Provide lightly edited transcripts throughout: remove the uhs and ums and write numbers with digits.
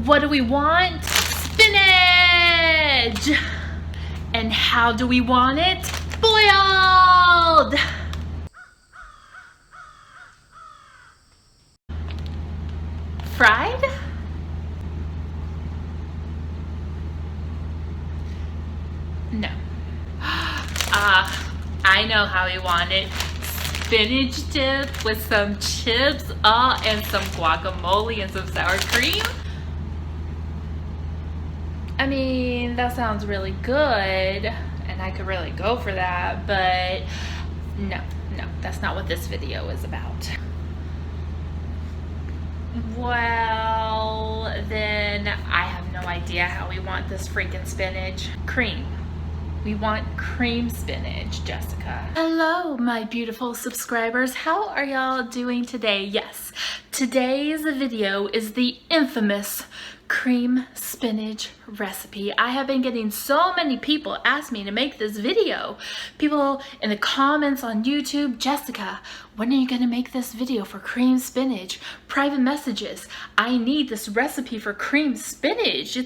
What do we want? Spinach! And how do we want it? Boiled! Fried? No. I know how we want it. Spinach dip with some chips, and some guacamole and some sour cream. I mean, that sounds really good, and I could really go for that, but no, that's not what this video is about. Well, then I have no idea how we want this freaking spinach. Cream. We want cream spinach, Jessica. Hello, my beautiful subscribers. How are y'all doing today? Yes, today's video is the infamous cream spinach recipe. I have been getting so many people ask me to make this video. People in the comments on YouTube, Jessica, when are you gonna make this video for cream spinach? Private messages, I need this recipe for cream spinach.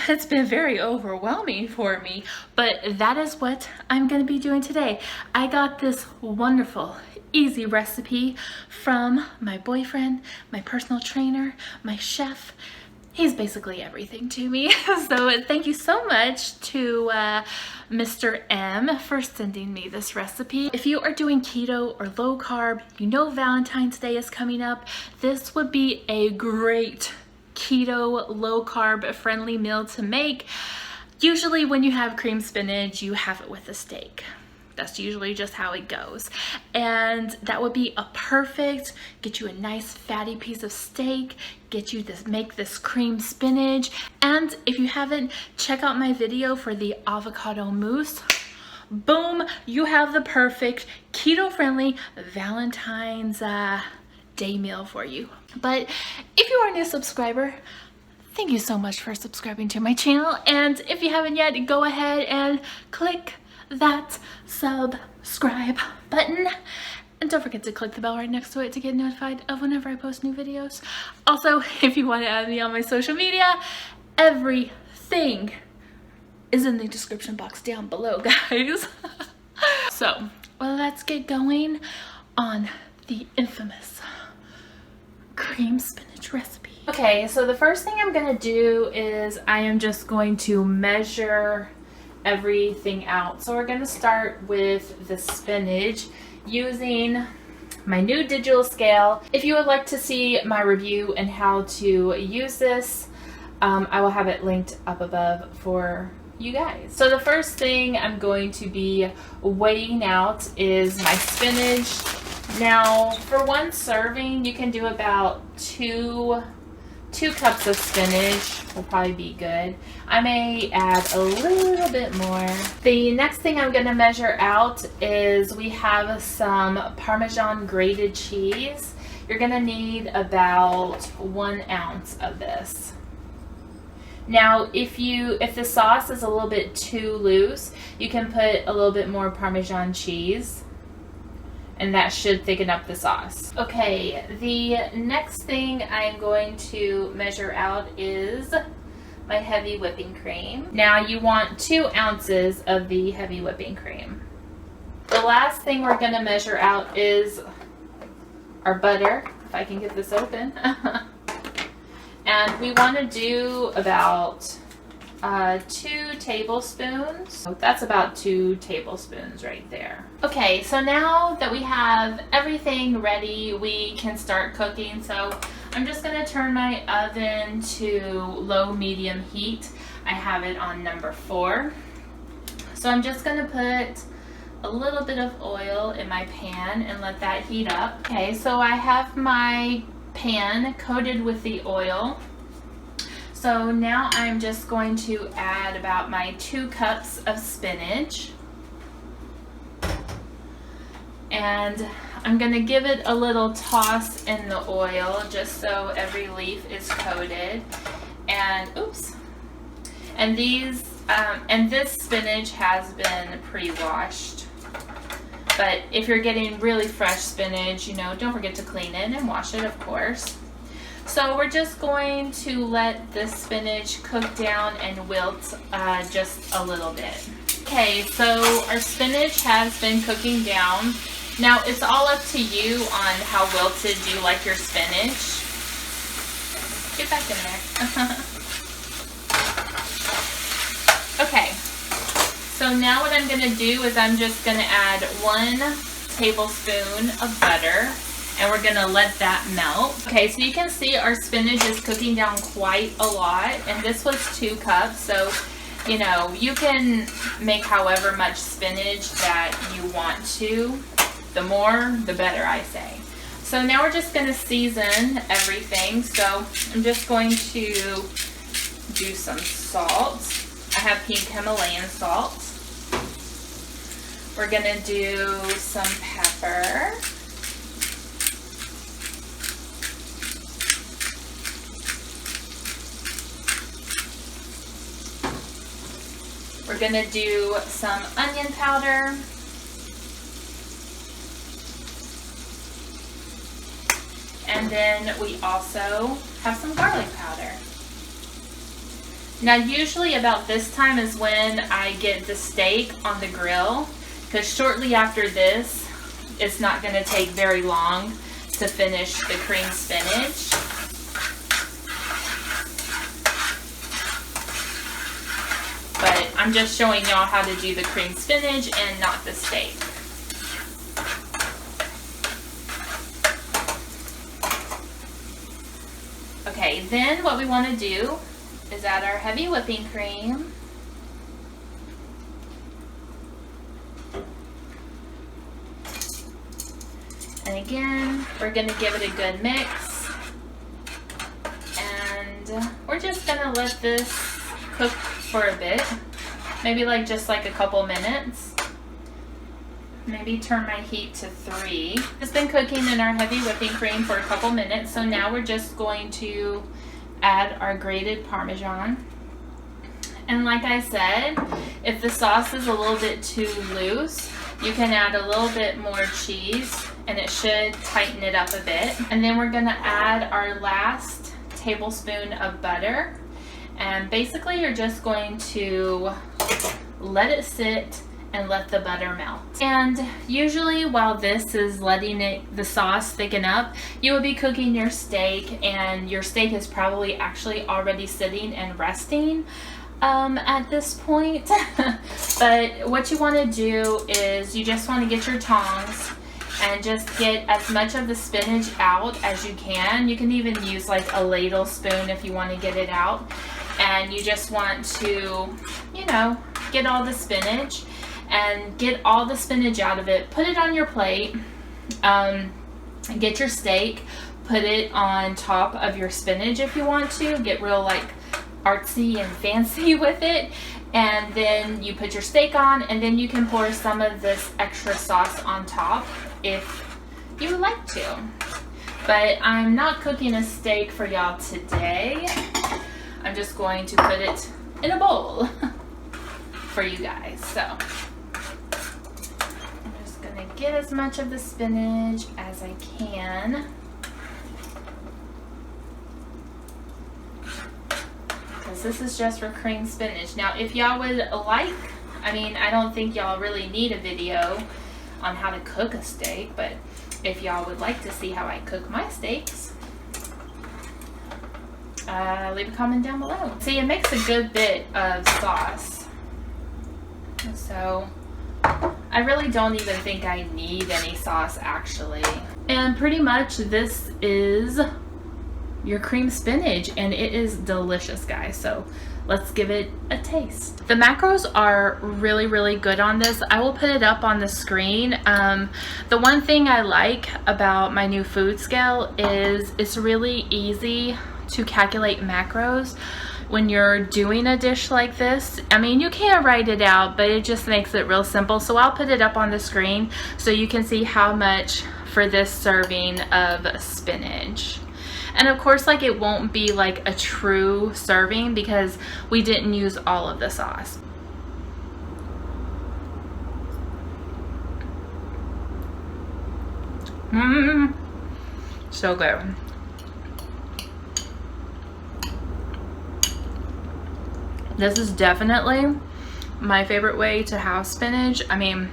It's been very overwhelming for me, but that is what I'm going to be doing today. I got this wonderful, easy recipe from my boyfriend, my personal trainer, my chef. He's basically everything to me. So thank you so much to Mr. M for sending me this recipe. If you are doing keto or low carb, you know Valentine's Day is coming up. This would be a great keto, low carb friendly meal to make. Usually when you have cream spinach, you have it with a steak. That's usually just how it goes. And that would be a perfect, get you a nice fatty piece of steak, get you this, make this cream spinach. And if you haven't, check out my video for the avocado mousse. Boom, you have the perfect keto friendly Valentine's Day meal for you. But if you are a new subscriber, thank you so much for subscribing to my channel. And if you haven't yet, go ahead and click that subscribe button. And don't forget to click the bell right next to it to get notified of whenever I post new videos. Also, if you want to add me on my social media, everything is in the description box down below, guys. So, well, let's get going on the infamous cream spinach recipe. Okay, so the first thing I'm gonna do is I am just going to measure everything out. So we're gonna start with the spinach using my new digital scale. If you would like to see my review and how to use this, I will have it linked up above for you guys. So the first thing I'm going to be weighing out is my spinach. Now, for one serving, you can do about two cups of spinach will probably be good. I may add a little bit more. The next thing I'm going to measure out is we have some Parmesan grated cheese. You're going to need about 1 ounce of this. Now, if the sauce is a little bit too loose, you can put a little bit more Parmesan cheese, and that should thicken up the sauce. Okay, the next thing I'm going to measure out is my heavy whipping cream. Now you want 2 ounces of the heavy whipping cream. The last thing we're gonna measure out is our butter, if I can get this open. And we wanna do about 2 tablespoons. So that's about 2 tablespoons right there. Okay, so now that we have everything ready, we can start cooking. So I'm just gonna turn my oven to low medium heat. I have it on number 4. So I'm just gonna put a little bit of oil in my pan and let that heat up. Okay, so I have my pan coated with the oil. So now I'm just going to add about my 2 cups of spinach. And I'm going to give it a little toss in the oil just so every leaf is coated. And oops. And this spinach has been pre-washed. But if you're getting really fresh spinach, don't forget to clean it and wash it, of course. So we're just going to let the spinach cook down and wilt just a little bit. Okay, so our spinach has been cooking down. Now it's all up to you on how wilted you like your spinach. Get back in there. Okay, so now what I'm going to do is I'm just going to add 1 tablespoon of butter, and we're going to let that melt. Okay, so you can see our spinach is cooking down quite a lot, and this was 2 cups, so you know, you can make however much spinach that you want to. The more, the better, I say. So now we're just going to season everything. So I'm just going to do some salt. I have pink Himalayan salt. We're going to do some pepper. We're going to do some onion powder. And then we also have some garlic powder. Now usually about this time is when I get the steak on the grill, because shortly after this, it's not going to take very long to finish the cream spinach. But I'm just showing y'all how to do the cream spinach and not the steak. Okay, then what we want to do is add our heavy whipping cream. And again, we're going to give it a good mix. And we're just going to let this cook for a bit. Maybe just like a couple minutes. Maybe turn my heat to 3. It's been cooking in our heavy whipping cream for a couple minutes, so now we're just going to add our grated Parmesan. And like I said, if the sauce is a little bit too loose, you can add a little bit more cheese and it should tighten it up a bit. And then we're going to add our last tablespoon of butter. And basically you're just going to let it sit and let the butter melt. And usually while this is letting the sauce thicken up, you will be cooking your steak, and your steak is probably actually already sitting and resting at this point. But what you want to do is you just want to get your tongs and just get as much of the spinach out as you can. You can even use like a ladle spoon if you want to get it out. And you just want to, you know, get all the spinach and get all the spinach out of it. Put it on your plate. Get your steak. Put it on top of your spinach if you want to. Get real like artsy and fancy with it. And then you put your steak on, and then you can pour some of this extra sauce on top if you would like to. But I'm not cooking a steak for y'all today. I'm just going to put it in a bowl for you guys. So I'm just gonna get as much of the spinach as I can. Because this is just for cream spinach. Now if y'all would like, I mean, I don't think y'all really need a video on how to cook a steak, but if y'all would like to see how I cook my steaks, leave a comment down below. See, it makes a good bit of sauce. So I really don't even think I need any sauce actually. And pretty much this is your cream spinach, and it is delicious, guys. So let's give it a taste. The macros are really, really good on this. I will put it up on the screen. The one thing I like about my new food scale is it's really easy to calculate macros when you're doing a dish like this. I mean, you can write it out, but it just makes it real simple. So I'll put it up on the screen so you can see how much for this serving of spinach. And of course, like, it won't be like a true serving because we didn't use all of the sauce. So good. This is definitely my favorite way to have spinach. I mean,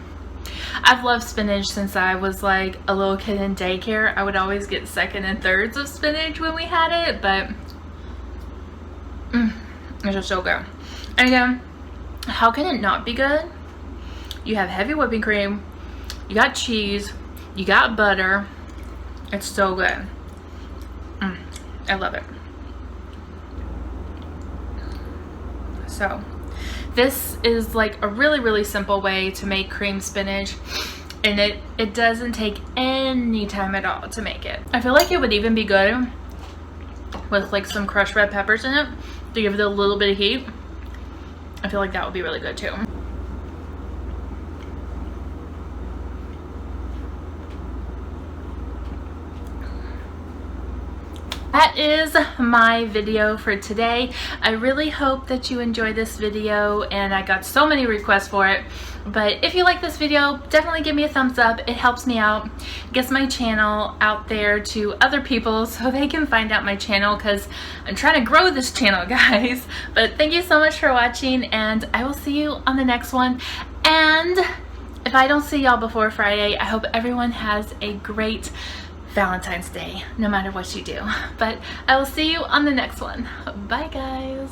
I've loved spinach since I was like a little kid in daycare. I would always get second and thirds of spinach when we had it, but it's just so good. And again, how can it not be good? You have heavy whipping cream, you got cheese, you got butter. It's so good. I love it. So this is like a really simple way to make cream spinach, and it doesn't take any time at all to make it. I feel like it would even be good with like some crushed red peppers in it to give it a little bit of heat. I feel like that would be really good too. That is my video for today. I really hope that you enjoyed this video, and I got so many requests for it. But if you like this video, definitely give me a thumbs up. It helps me out, gets my channel out there to other people so they can find out my channel, because I'm trying to grow this channel, guys. But thank you so much for watching, and I will see you on the next one. And if I don't see y'all before Friday, I hope everyone has a great Valentine's Day, no matter what you do. But I will see you on the next one. Bye, guys.